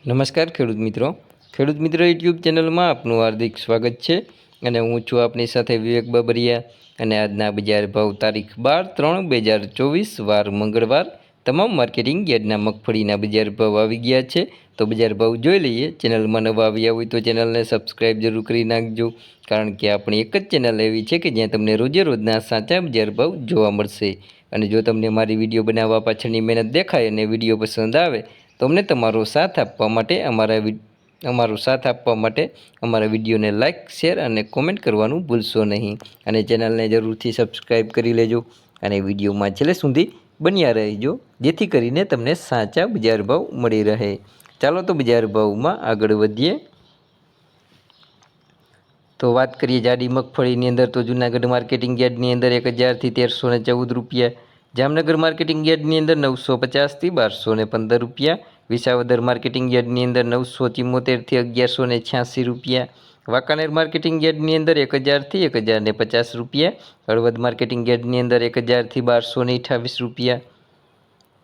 નમસ્કાર ખેડૂત મિત્રો યુટ્યુબ ચેનલમાં આપનું હાર્દિક સ્વાગત છે અને હું છું આપની સાથે વિવેક બાબરિયા અને આજના બજાર ભાવ તારીખ 12/3/2024 વાર મંગળવાર તમામ માર્કેટિંગ યાર્ડના મગફળીના બજાર ભાવ આવી ગયા છે। તો બજાર ભાવ જોઈ લઈએ। ચેનલમાં નવા આવ્યા હોય તો ચેનલને સબસ્ક્રાઈબ જરૂર કરી નાખજો, કારણ કે આપણી એક જ ચેનલ એવી છે કે જ્યાં તમને રોજે રોજના સાચા બજાર ભાવ જોવા મળશે। અને જો તમને મારી વિડીયો બનાવવા પાછળની મહેનત દેખાય અને વિડીયો પસંદ આવે તો અમને તમારો સાથ આપવા માટે અમારા વિડીયોને લાઇક, શેર અને કોમેન્ટ કરવાનું ભૂલશો નહીં અને ચેનલને જરૂરથી સબસ્ક્રાઈબ કરી લેજો અને વિડીયોમાં છેલ્લે સુધી બન્યા રહેજો, જેથી કરીને તમને સાચા બજાર ભાવ મળી રહે। ચાલો તો બજાર ભાવમાં આગળ વધીએ। તો વાત કરીએ જાડી મગફળીની અંદર તો જૂનાગઢ માર્કેટિંગ યાર્ડની અંદર 1000 થી 1314 રૂપિયા, જામનગર માર્કેટિંગ યાર્ડની અંદર 950 થી 1215 રૂપિયા, વિસાવદર માર્કેટિંગ યાર્ડની અંદર 974 થી 1186 રૂપિયા, વાંકાનેર માર્કેટિંગ યાર્ડની અંદર 1000 થી 1050 રૂપિયા, હળવદ માર્કેટિંગ યાર્ડની અંદર 1000 થી 1228 રૂપિયા,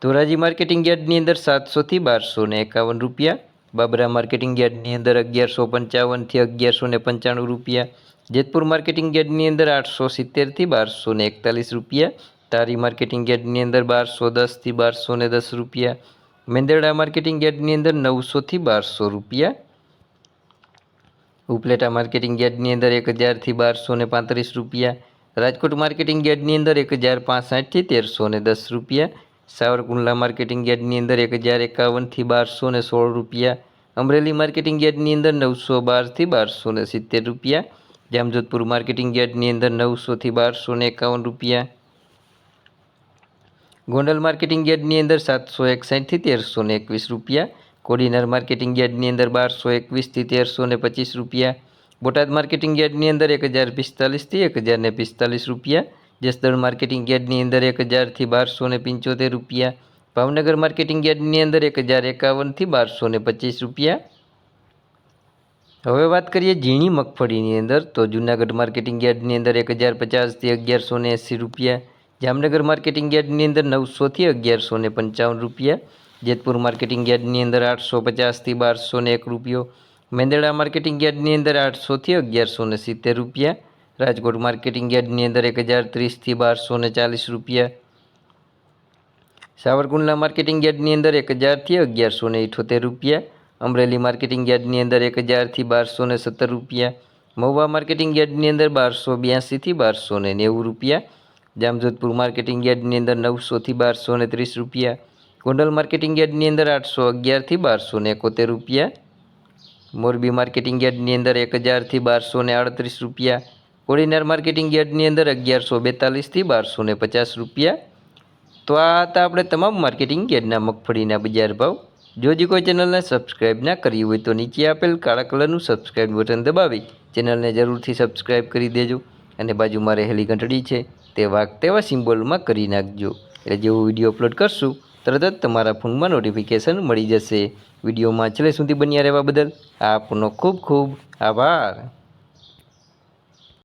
ધોરાજી માર્કેટિંગ યાર્ડની અંદર 700 થી 1251 રૂપિયા, બાબરા માર્કેટિંગ યાર્ડની અંદર 1155 થી 1195 રૂપિયા, જેતપુર માર્કેટિંગ યાર્ડની અંદર 870 થી 1241 રૂપિયા, તારી માર્કેટિંગ યાર્ડની અંદર 1210 થી 1210 રૂપિયા, મેંદરડા માર્કેટિંગ યાર્ડની અંદર 900 થી 1200 રૂપિયા, ઉપલેટા માર્કેટિંગ યાર્ડની અંદર 1000 થી 1235 રૂપિયા, રાજકોટ માર્કેટિંગ યાર્ડની અંદર 1065 થી 1310 રૂપિયા, સાવરકુંડલા માર્કેટિંગ યાર્ડની અંદર 1051 થી 1216 રૂપિયા, અમરેલી માર્કેટિંગ યાર્ડની અંદર 912 થી 1270 રૂપિયા, જામજોધપુર માર્કેટિંગ યાર્ડની અંદર 900 થી 1251 રૂપિયા, ગોંડલ માર્કેટિંગ યાર્ડની અંદર 761 થી 1321 રૂપિયા, કોડીનાર માર્કેટિંગ યાર્ડની અંદર 1221 થી 1325 રૂપિયા, બોટાદ માર્કેટિંગ યાર્ડની અંદર 1045 થી 1045 રૂપિયા, જસદણ માર્કેટિંગ યાર્ડની અંદર 1000 થી 1275 રૂપિયા, ભાવનગર માર્કેટિંગ યાર્ડની અંદર 1051 થી 1225 રૂપિયા। હવે વાત કરીએ ઝીણી મગફળીની અંદર તો જૂનાગઢ માર્કેટિંગ યાર્ડની અંદર 1050 થી 1180 રૂપિયા, જામનગર માર્કેટિંગ યાર્ડની અંદર 900 થી 1155 રૂપિયા, જેતપુર માર્કેટિંગ યાર્ડની અંદર 850 થી 1201 રૂપિયો, મેંદરડા માર્કેટિંગ યાર્ડની અંદર 800 થી 1170 રૂપિયા, રાજકોટ માર્કેટિંગ યાર્ડની અંદર 1030 થી 1240 રૂપિયા, સાવરકુંડલા માર્કેટિંગ યાર્ડની અંદર 1000 થી 1178 રૂપિયા, અમરેલી માર્કેટિંગ યાર્ડની અંદર 1000 થી 1217 રૂપિયા, મહુવા માર્કેટિંગ યાર્ડની અંદર 1282 થી 1290 રૂપિયા, જામજોધપુર માર્કેટિંગ યાર્ડની અંદર 900 થી 1230 રૂપિયા, ગોંડલ માર્કેટિંગ યાર્ડની અંદર 811 થી 1271 રૂપિયા, મોરબી માર્કેટિંગ યાર્ડની અંદર 1000 થી 1238 રૂપિયા, કોડીનાર માર્કેટિંગ યાર્ડની અંદર 1142 થી 1250 રૂપિયા। તો આ હતા આપણે તમામ માર્કેટિંગ યાર્ડના મગફળીના બજાર ભાવ। જો કોઈ ચેનલને સબસ્ક્રાઈબ ના કરી હોય તો નીચે આપેલ કાળા કલરનું સબસ્ક્રાઈબ બટન દબાવી ચેનલને જરૂરથી સબસ્ક્રાઈબ કરી દેજો અને બાજુમાં રહેલી ઘંટડી છે તે વાગતેવા સિમ્બોલમાં કરી નાખજો, એટલે જેવું વિડીયો અપલોડ કરશું તરત જ તમારા ફોનમાં નોટિફિકેશન મળી જશે। વિડીયોમાં છેલ્લે સુધી બન્યા રહેવા બદલ આપનો ખૂબ ખૂબ આભાર।